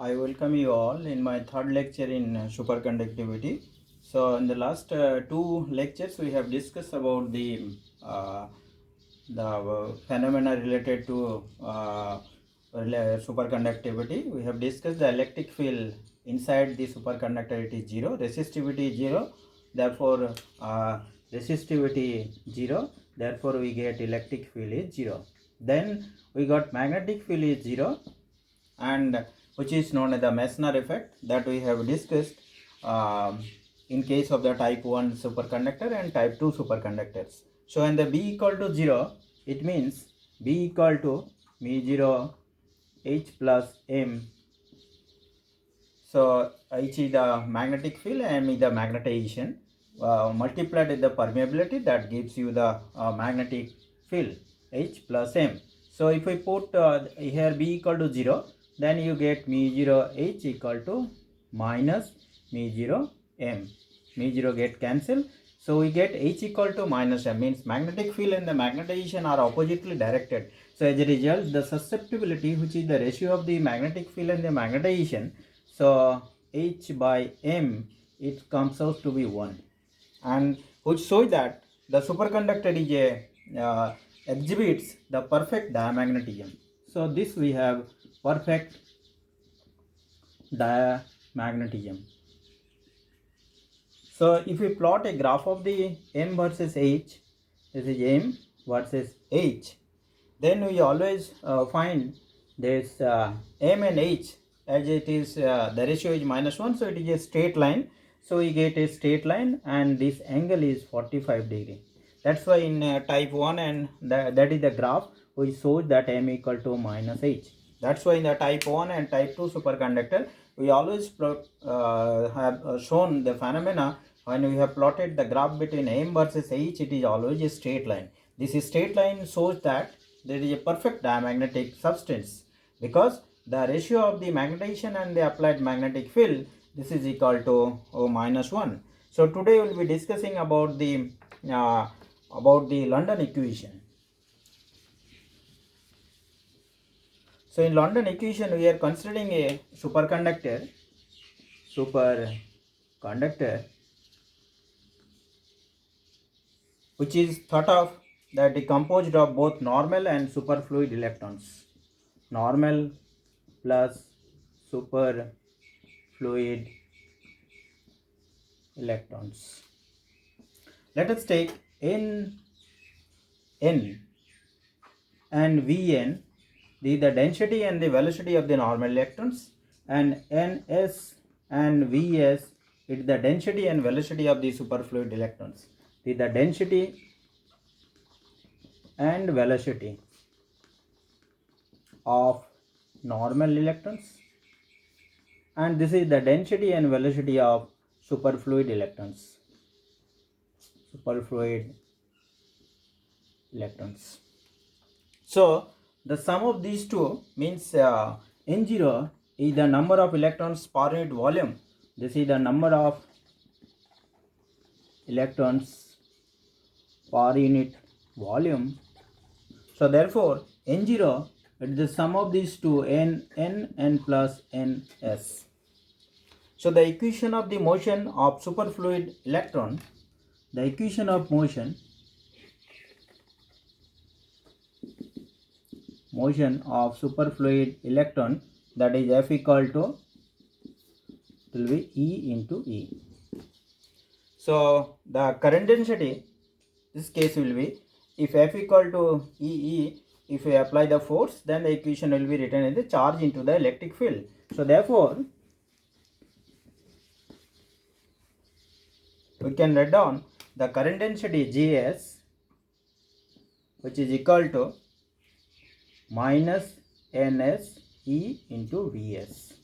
I welcome you all in my third lecture in superconductivity. So in the last two lectures we have discussed about uh, the phenomena related to superconductivity. We have discussed the electric field inside the superconductor. It is zero, resistivity is zero, therefore resistivity 0, therefore we get electric field is 0. Then we got magnetic field is 0, and which is known as the Meissner effect that we have discussed in case of the type 1 superconductor and type 2 superconductors. So when the B equal to 0, it means B equal to mu0 H plus M. So H is the magnetic field and M is the magnetization. Multiplied with the permeability, that gives you the magnetic field H plus M. So if we put here B equal to 0, then you get mu0 H equal to minus mu0 M. Mu0 get cancelled. So we get H equal to minus M, means magnetic field and the magnetization are oppositely directed. So as a result, the susceptibility, which is the ratio of the magnetic field and the magnetization, so H by M, it comes out to be 1, and which shows that the superconductor is exhibits the perfect diamagnetism. So this we have perfect diamagnetism. So if we plot a graph of the M versus H, this is M versus H, then we always find this M and H, as it is the ratio is -1, so it is a straight line. So we get a straight line and this angle is 45 degree. That's why in type 1 and that is the graph which shows that M equal to -H. That's why in the type 1 and type 2 superconductor we always have shown the phenomena. When we have plotted the graph between M versus H, it is always a straight line. This straight line shows that there is a perfect diamagnetic substance, because the ratio of the magnetization and the applied magnetic field, this is equal to -1. So today we will be discussing about the London equation. So in London equation we are considering a superconductor which is thought of that is composed of both normal and superfluid electrons. Normal plus superfluid electrons. Let us take N and Vn, the density and the velocity of the normal electrons, and Ns and Vs, it is the density and velocity of the superfluid electrons. The density and velocity of normal electrons, and this is the density and velocity of superfluid electrons. So the sum of these two means N0 is the number of electrons per unit volume. This is the number of electrons per unit volume. So therefore N0 is the sum of these two, N plus Ns. So the equation of the motion of superfluid electron, the equation of motion of superfluid electron, that is F equal to, it will be E into E. So the current density, this case will be, if F equal to E, if we apply the force, then the equation will be written as the charge into the electric field. So therefore we can write down the current density Js, which is equal to minus Ns E into Vs,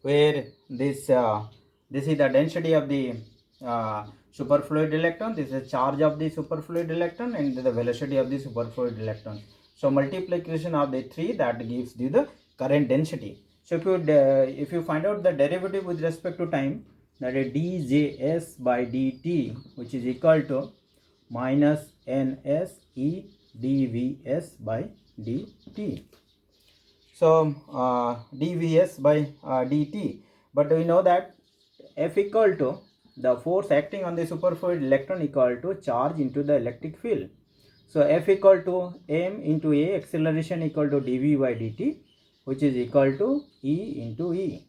where this is the density of the superfluid electron, this is charge of the superfluid electron, and the velocity of the superfluid electron. So multiplication of the three, that gives you the current density. So if you find out the derivative with respect to time, that is dJs by dt, which is equal to minus Ns E dVs by dt. So dvs by dt, but we know that F equal to the force acting on the superfluid electron equal to charge into the electric field. So F equal to m into a, acceleration equal to dv by dt, which is equal to E into E,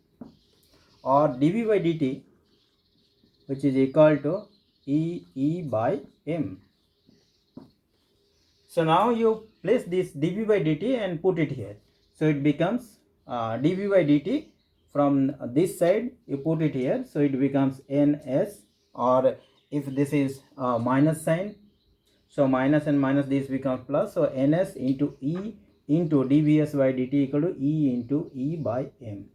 or dv by dt, which is equal to E by m. So now you place this dv by dt and put it here. So it becomes dv by dt, from this side you put it here, so it becomes ns, or if this is minus sign, so minus and minus, this becomes plus, so ns into E into dvs by dt equal to E into E by m.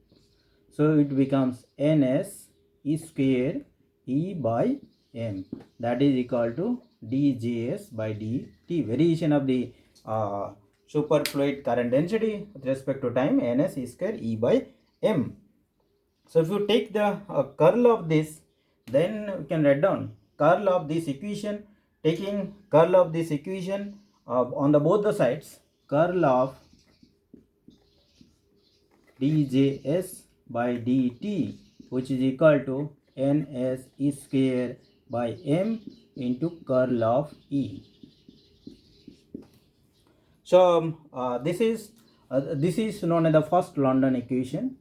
So it becomes ns E square E by m, that is equal to djs by dt, variation of the superfluid current density with respect to time, ns E square E by m. So if you take the curl of this, then we can write down curl of this equation, taking curl of this equation on the both the sides, curl of djs by dt, which is equal to ns E square by m into curl of E. So this is known as the first London equation.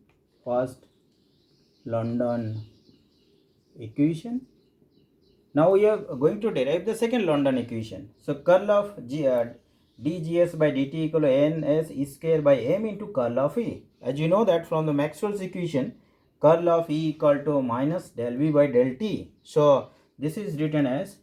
Now we are going to derive the second London equation. So curl of dgs by dt equal to ns E square by m into curl of E. As you know that from the Maxwell's equation, curl of E equal to minus del v by del t. So this is written as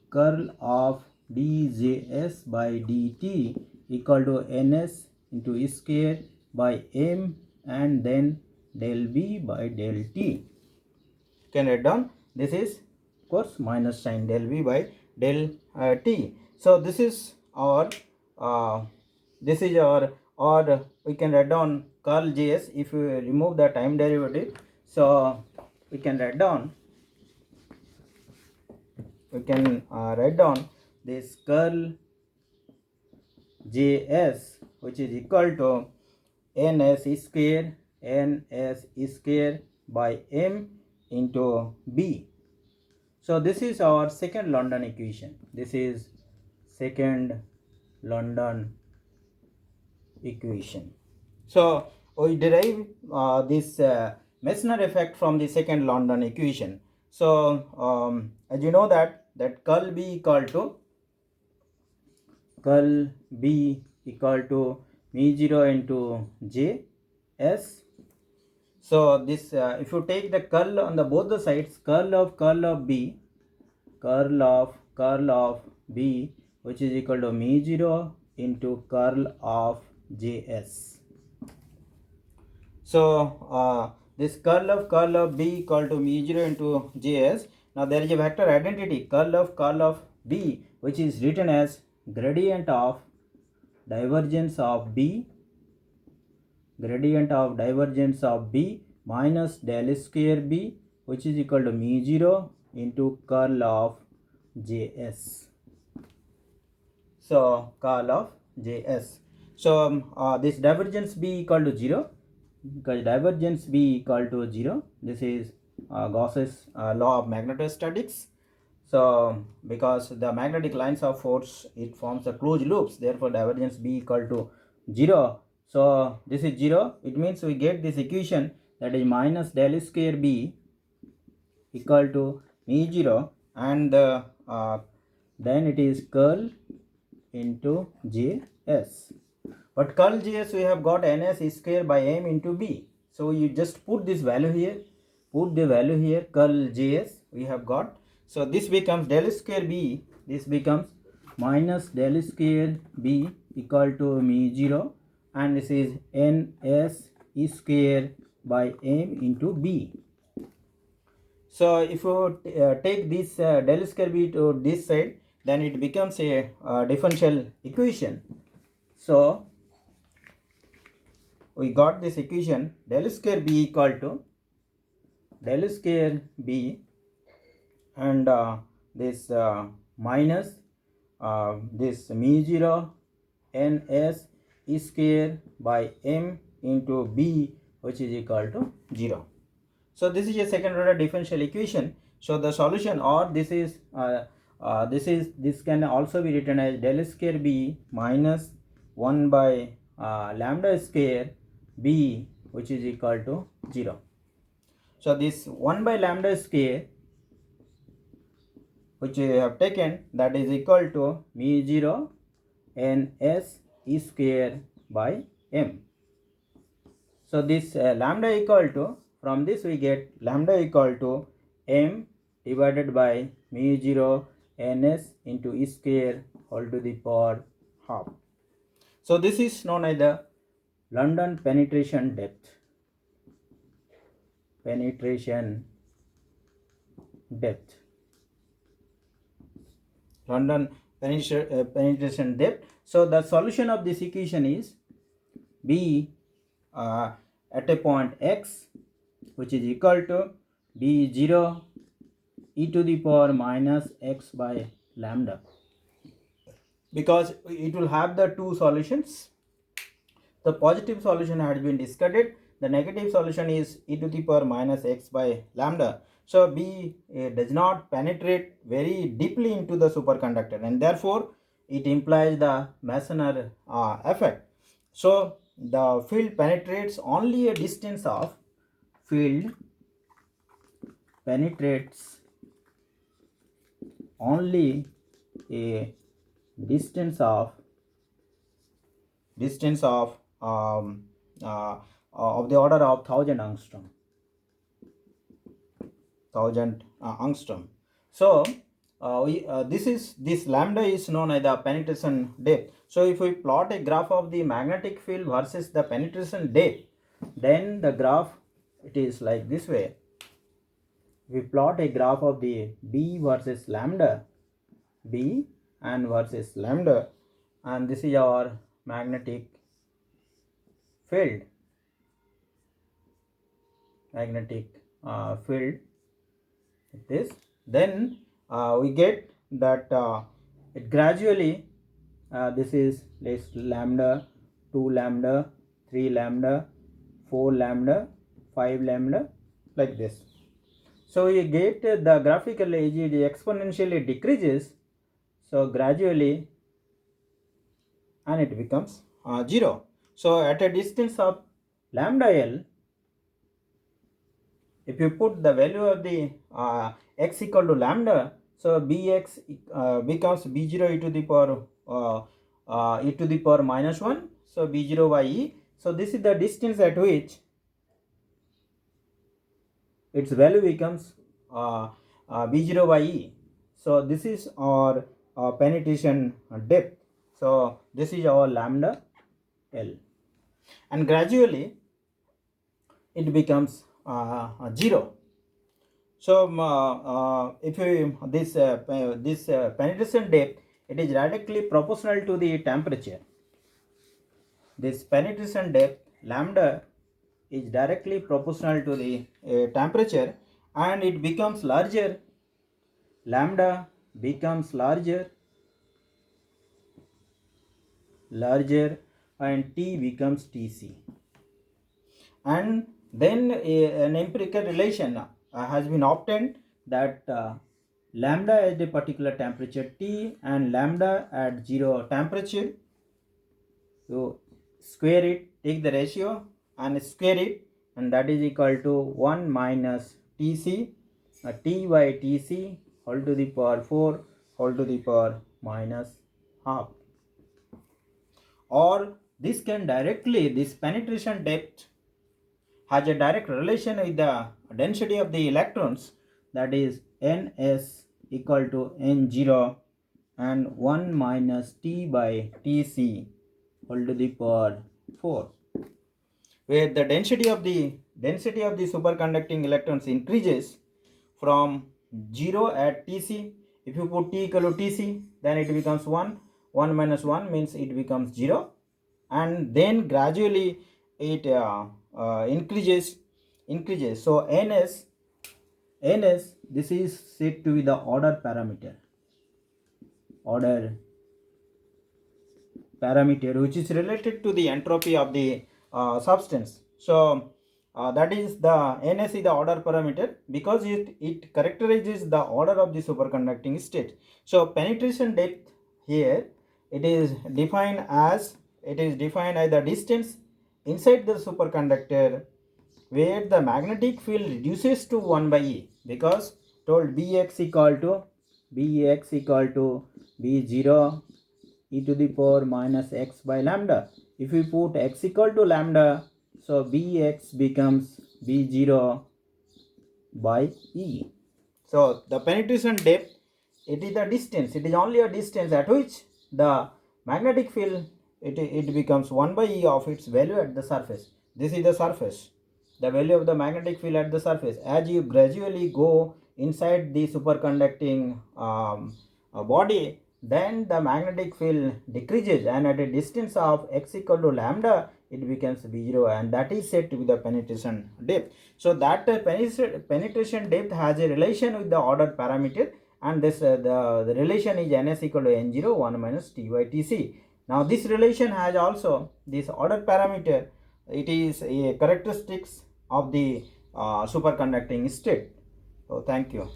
curl of djs by dt equal to ns into E square by m and then del v by del t. Can write down, this is of course minus sign del v by del t. So this is our or we can write down curl js if we remove the time derivative. So we can write down this curl js, which is equal to ns E square by m into b. So this is our second London equation. This is second London equation. So we derive this Meissner effect from the second London equation. So as you know that curl b equal to mu0 into j s. So this if you take the curl on the both the sides, curl of b, which is equal to mu0 into curl of js. So this curl of b equal to mu0 into js. Now there is a vector identity, curl of b, which is written as gradient of divergence of b minus del square b, which is equal to mu0 into curl of js. So curl of js. So this divergence b equal to 0, because divergence b equal to 0. This is Gauss's law of magnetostatics. So because the magnetic lines of force, it forms a closed loops, therefore divergence b equal to 0. So this is 0. It means we get this equation, that is minus del square b equal to mu0, and then it is curl into js. But curl js we have got ns E square by m into b. So you just put this value here, curl js we have got. So this becomes del square b, this becomes minus del square b equal to mu0, and this is ns E square by m into b. So if you take this del square b to this side, then it becomes a differential equation. So we got this equation, del square b equal to del square b and this minus this mu0 ns E square by m into b, which is equal to 0. So this is a second order differential equation. So the solution, or this can also be written as del square b minus 1 by lambda square b, which is equal to 0. So this 1 by lambda square, which we have taken, that is equal to mu 0 n s E square by m. So this lambda equal to, from this we get lambda equal to m divided by mu 0 ns into E square whole to the power half. So this is known as the London penetration depth. Penetration depth. London penetration depth. So the solution of this equation is b at a point x, which is equal to b0 e to the power minus x by lambda, because it will have the two solutions. The positive solution has been discarded. The negative solution is e to the power minus x by lambda. So b does not penetrate very deeply into the superconductor, and therefore it implies the Mason's effect. So the field penetrates only a distance of field penetrates only a distance of the order of 1000 angstrom. 1000 angstrom. So this lambda is known as the penetration depth. So if we plot a graph of the magnetic field versus the penetration depth, then the graph, it is like this way. We plot a graph of the b versus lambda, b and versus lambda, and this is our magnetic field. Field like this. Then we get that it gradually this is less lambda, 2 lambda, 3 lambda, 4 lambda, 5 lambda, like this. So you get the graphical edge exponentially decreases, so gradually, and it becomes 0. So at a distance of lambda L, if you put the value of the x equal to lambda, so bx becomes b0 e to the power minus 1, so b0 by e. So this is the distance at which its value becomes b0 by e. So this is our penetration depth. So this is our lambda L, and gradually it becomes 0. So if you this penetration depth, it is directly proportional to the temperature. This penetration depth lambda is directly proportional to the temperature, and it becomes larger. Lambda becomes larger, and T becomes Tc. And then an empirical relation has been obtained that lambda at a particular temperature T and lambda at 0 temperature, so square it, take the ratio and square it, and that is equal to 1 minus Tc, T by Tc whole to the power 4 whole to the power minus half. Or this can directly, this penetration depth has a direct relation with the density of the electrons, that is ns equal to n0 and 1 minus T by Tc whole to the power 4, where the density of the superconducting electrons increases from 0 at Tc. If you put T equal to Tc, then it becomes 1. 1 minus 1 means it becomes 0, and then gradually it increases. So ns, this is said to be the order parameter. Order parameter which is related to the entropy of the substance. So that is the ns is the order parameter because it characterizes the order of the superconducting state. So penetration depth here it is defined as the distance inside the superconductor where the magnetic field reduces to 1 by E, because told Bx equal to B0 e to the power minus x by lambda. If we put x equal to lambda, so Bx becomes B0 by E. So the penetration depth, it is the distance, it is only a distance at which the magnetic field it becomes 1 by E of its value at the surface. This is the surface, the value of the magnetic field at the surface. As you gradually go inside the superconducting body, then the magnetic field decreases, and at a distance of x equal to lambda it becomes B0, and that is said to be the penetration depth. So that penetration depth has a relation with the order parameter, and this the relation is ns equal to n0 1 minus t by tc. Now this relation has also this order parameter, it is a characteristics of the superconducting state. So thank you.